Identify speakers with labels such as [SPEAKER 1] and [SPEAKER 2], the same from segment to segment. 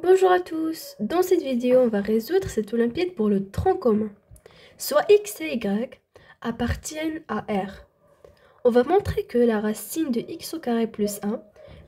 [SPEAKER 1] Bonjour à tous, dans cette vidéo on va résoudre cette olympiade pour le tronc commun. Soit x et y appartiennent à R. On va montrer que la racine de x au carré plus 1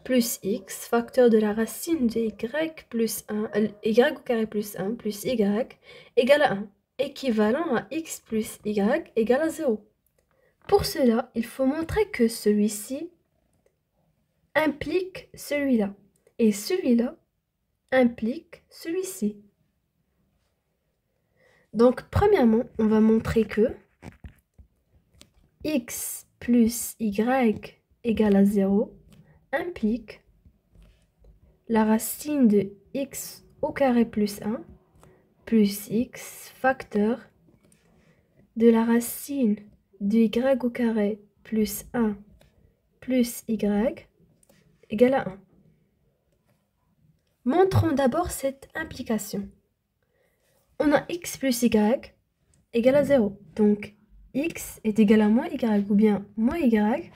[SPEAKER 1] plus x, facteur de la racine de y plus 1, y au carré plus 1 plus y égale à 1, équivalent à x plus y égale à 0. Pour cela, il faut montrer que celui-ci implique celui-là et celui-là implique celui-ci. Donc, premièrement, on va montrer que x plus y égale à 0 implique la racine de x au carré plus 1 plus x facteur de la racine de y au carré plus 1 plus y égale à 1. Montrons d'abord cette implication. On a x plus y égale à 0. Donc, x est égal à moins y ou bien moins y.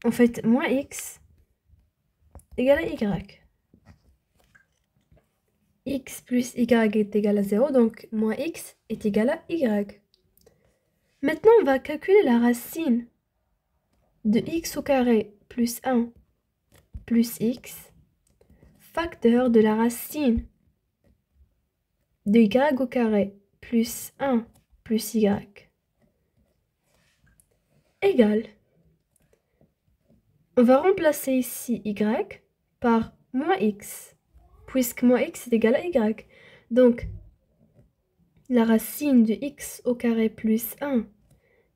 [SPEAKER 1] En fait, moins x égale à y. X plus y est égal à 0, donc moins x est égal à y. Maintenant, on va calculer la racine de x au carré plus 1 plus x, facteur de la racine de y au carré plus 1 plus y, égale. On va remplacer ici y par moins x, puisque moins x est égal à y. Donc, la racine de x au carré plus 1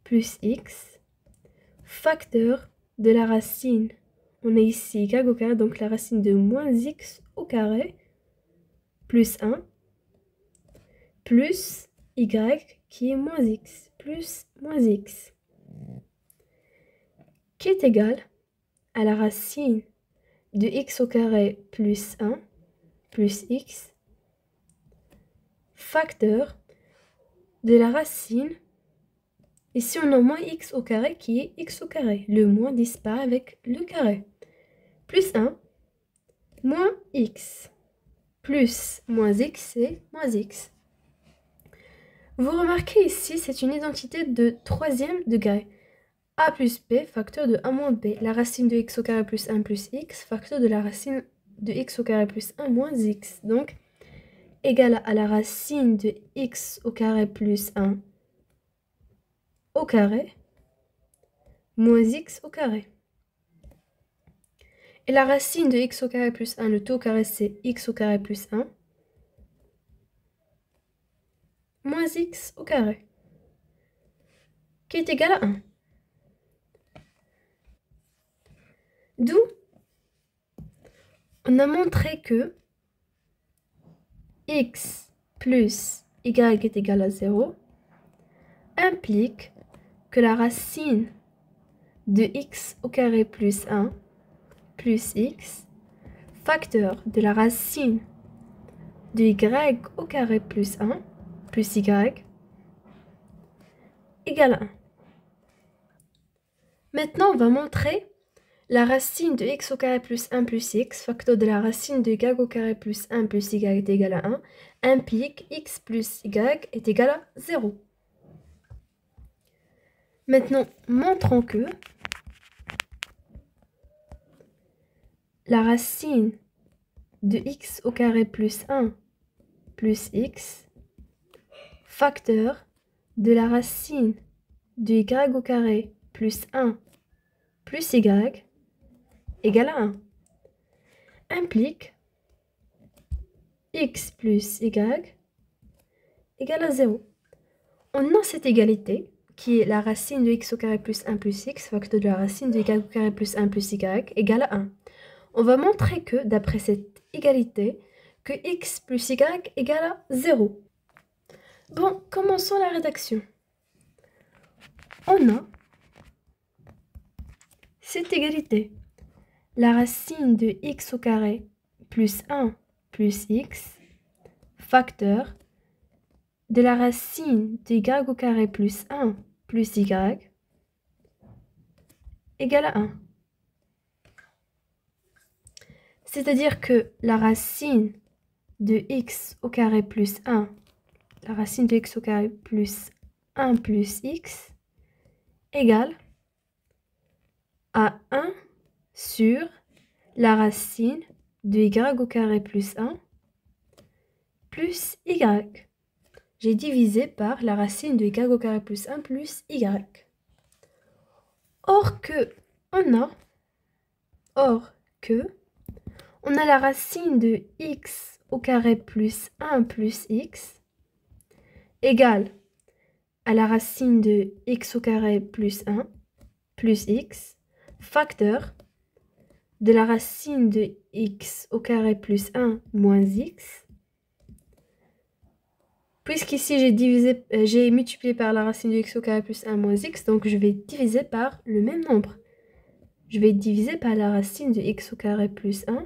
[SPEAKER 1] plus x, facteur de la racine, on a ici y au carré, donc la racine de moins x au carré, plus 1, plus y qui est moins x, plus moins x, qui est égal à la racine de x au carré plus 1, plus x, facteur de la racine. Ici, on a moins x au carré qui est x au carré. Le moins disparaît avec le carré. Plus 1, moins x. Plus moins x, c'est moins x. Vous remarquez ici, c'est une identité de troisième degré. A plus b, facteur de a moins b. La racine de x au carré plus 1 plus x, facteur de la racine de x au carré plus 1 moins x. Donc, égal à la racine de x au carré plus 1 au carré moins x au carré. Et la racine de x au carré plus 1, le tout au carré, c'est x au carré plus 1, moins x au carré, qui est égal à 1. D'où on a montré que x plus y est égal à 0 implique que la racine de x au carré plus 1 plus x, facteur de la racine de y au carré plus 1 plus y, égale à 1. Maintenant, on va montrer la racine de x au carré plus 1 plus x, facteur de la racine de y au carré plus 1 plus y est égal à 1, implique x plus y est égal à 0. Maintenant, montrons que la racine de x au carré plus 1 plus x, facteur de la racine de y au carré plus 1 plus y égale à 1, implique x plus y égale à 0. On a cette égalité qui est la racine de x au carré plus 1 plus x, facteur de la racine de y au carré plus 1 plus y égale à 1. On va montrer que, d'après cette égalité, que x plus y égale à 0. Bon, commençons la rédaction. On a cette égalité. La racine de x au carré plus 1 plus x, facteur de la racine de y au carré plus 1 plus y égale à 1. C'est-à-dire que la racine de x au carré plus 1, la racine de x au carré plus 1 plus x égale à 1 sur la racine de y au carré plus 1 plus y. J'ai divisé par la racine de y au carré plus 1 plus y. Or que on a la racine de x au carré plus 1 plus x égale à la racine de x au carré plus 1 plus x facteur de la racine de x au carré plus 1 moins x. Puisqu'ici j'ai multiplié par la racine de x au carré plus 1 moins x, donc je vais diviser par le même nombre. Je vais diviser par la racine de x au carré plus 1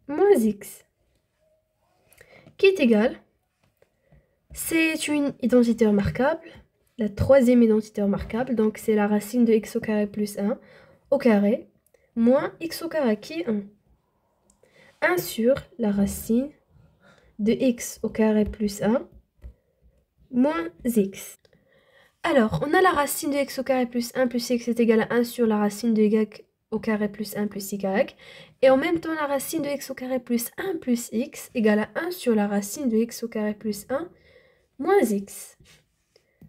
[SPEAKER 1] moins x, qui est égal, c'est une identité remarquable, la troisième identité remarquable, donc c'est la racine de x au carré plus 1 au carré moins x au carré, qui est 1. 1 sur la racine de x au carré plus 1 moins x. Alors, on a la racine de x au carré plus 1 plus x est égal à 1 sur la racine de y au carré plus 1 plus y. Et en même temps, la racine de x au carré plus 1 plus x égale à 1 sur la racine de x au carré plus 1 moins x.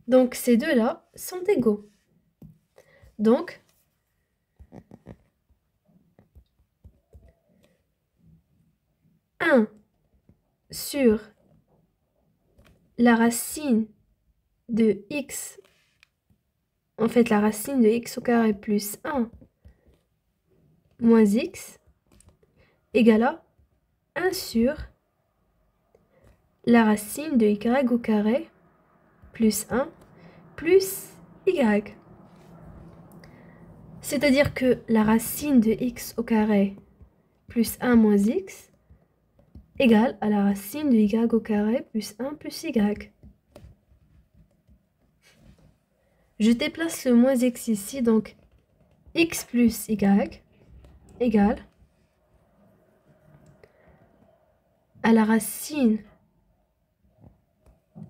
[SPEAKER 1] Donc, ces deux-là sont égaux. Donc, un sur la racine de x, en fait, la racine de x au carré plus 1 moins x égale à 1 sur la racine de y au carré plus 1 plus y. C'est-à-dire que la racine de x au carré plus 1 moins x égale à la racine de y au carré plus 1 plus y. Je déplace le moins x ici, donc x plus y égale à la racine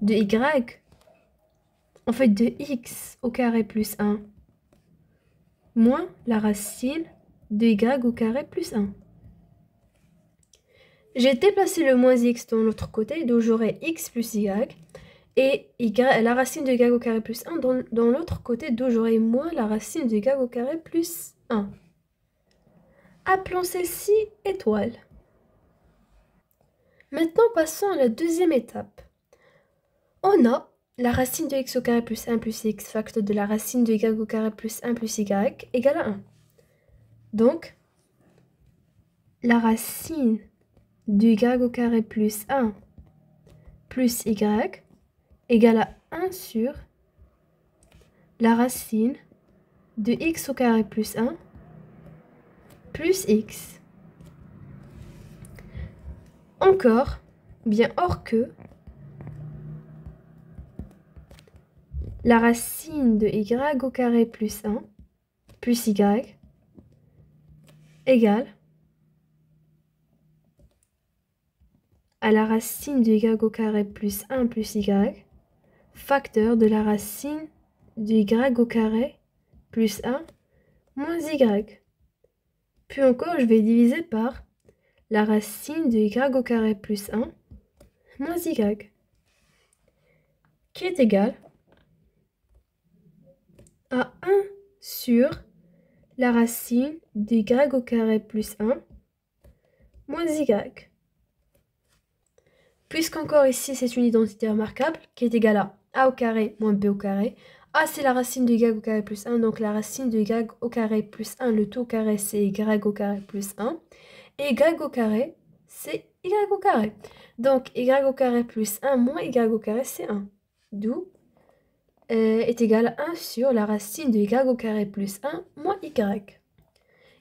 [SPEAKER 1] de y, en fait de x au carré plus 1 moins la racine de y au carré plus 1. J'ai déplacé le moins x dans l'autre côté, donc j'aurai x plus y, et la racine de y au carré plus 1 dans l'autre côté, donc j'aurai moins la racine de y au carré plus 1. Appelons celle-ci étoile. Maintenant, passons à la deuxième étape. On a la racine de x au carré plus 1 plus x facteur de la racine de y au carré plus 1 plus y égale à 1. Donc, la racine de y au carré plus 1 plus y égale à 1 sur la racine de x au carré plus 1 plus x. Encore, bien hors que, la racine de y au carré plus 1 plus y égale à la racine de y au carré plus 1 plus y facteur de la racine de y au carré plus 1 moins y. Puis encore, je vais diviser par la racine de y au carré plus 1 moins y, qui est égal à 1 sur la racine de y au carré plus 1 moins y. Puisqu'encore ici, c'est une identité remarquable qui est égale à a au carré moins b au carré. A, c'est la racine de y au carré plus 1, donc la racine de y au carré plus 1, le tout au carré, c'est y au carré plus 1. Et y au carré, c'est y au carré. Donc, y au carré plus 1 moins y au carré, c'est 1. D'où est égal à 1 sur la racine de y au carré plus 1 moins y.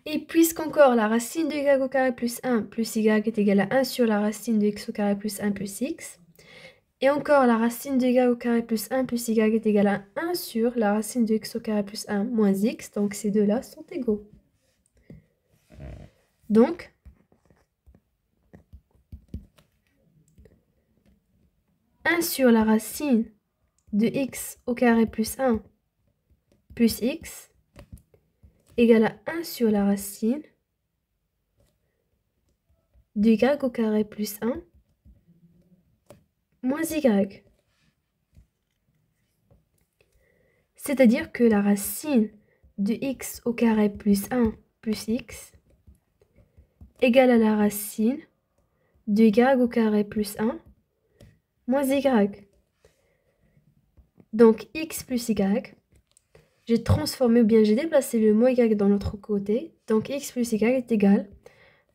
[SPEAKER 1] Et puisqu'encore la racine de y au carré plus 1 plus y est égale à 1 sur la racine de x au carré plus 1 plus x, et encore la racine de y au carré plus 1 plus y est égale à 1 sur la racine de x au carré plus 1 moins x, donc ces deux-là sont égaux. Donc, un sur la racine de x au carré plus 1 plus x égale à 1 sur la racine de y au carré plus 1 moins y. C'est-à-dire que la racine de x au carré plus 1 plus x égale à la racine de y au carré plus 1 moins y. Donc x plus y, j'ai transformé ou bien j'ai déplacé le moins y dans l'autre côté. Donc x plus y est égal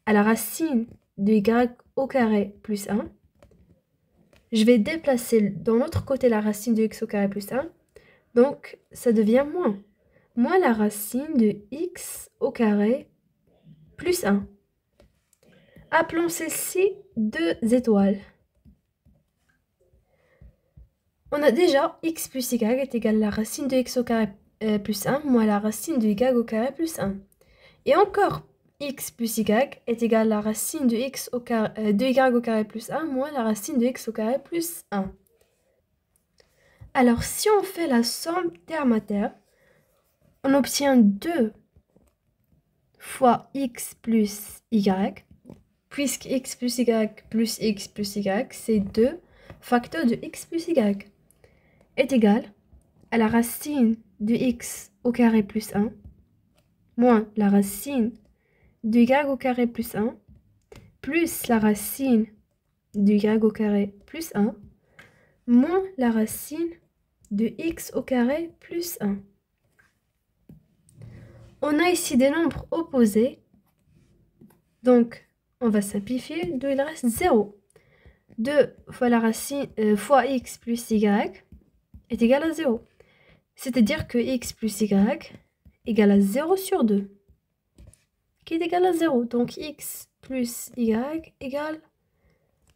[SPEAKER 1] à la racine de y au carré plus 1. Je vais déplacer dans l'autre côté la racine de x au carré plus 1. Donc ça devient moins la racine de x au carré plus 1. Appelons celle-ci 2 étoiles. On a déjà x plus y est égal à la racine de x au carré plus 1 moins la racine de y au carré plus 1. Et encore, x plus y est égal à la racine de x au carré, de y au carré plus 1 moins la racine de x au carré plus 1. Alors, si on fait la somme terme à terme, on obtient 2 fois x plus y, puisque x plus y, c'est 2 facteurs de x plus y, est égal à la racine de x au carré plus 1 moins la racine de y au carré plus 1 plus la racine de y au carré plus 1 moins la racine de x au carré plus 1. On a ici des nombres opposés, donc on va simplifier, donc il reste 0. 2 fois la racine fois x plus y est égal à 0. C'est-à-dire que x plus y égale à 0 sur 2, qui est égal à 0. Donc x plus y égale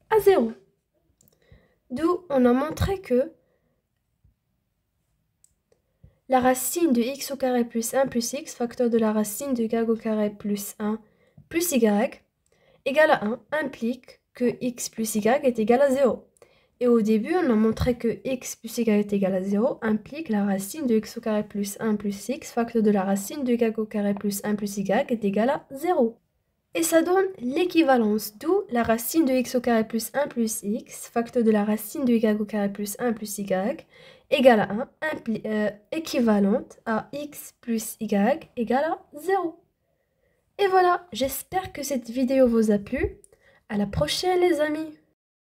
[SPEAKER 1] à 0. D'où on a montré que la racine de x au carré plus 1 plus x, facteur de la racine de y au carré plus 1 plus y, égale à 1, implique que x plus y est égal à 0. Et au début, on a montré que x plus y est égal à 0 implique la racine de x au carré plus 1 plus x, facteur de la racine de y au carré plus 1 plus y est égal à 0. Et ça donne l'équivalence, d'où la racine de x au carré plus 1 plus x, facteur de la racine de y au carré plus 1 plus y, égale à 1, équivalente à x plus y égale à 0. Et voilà, j'espère que cette vidéo vous a plu. À la prochaine les amis.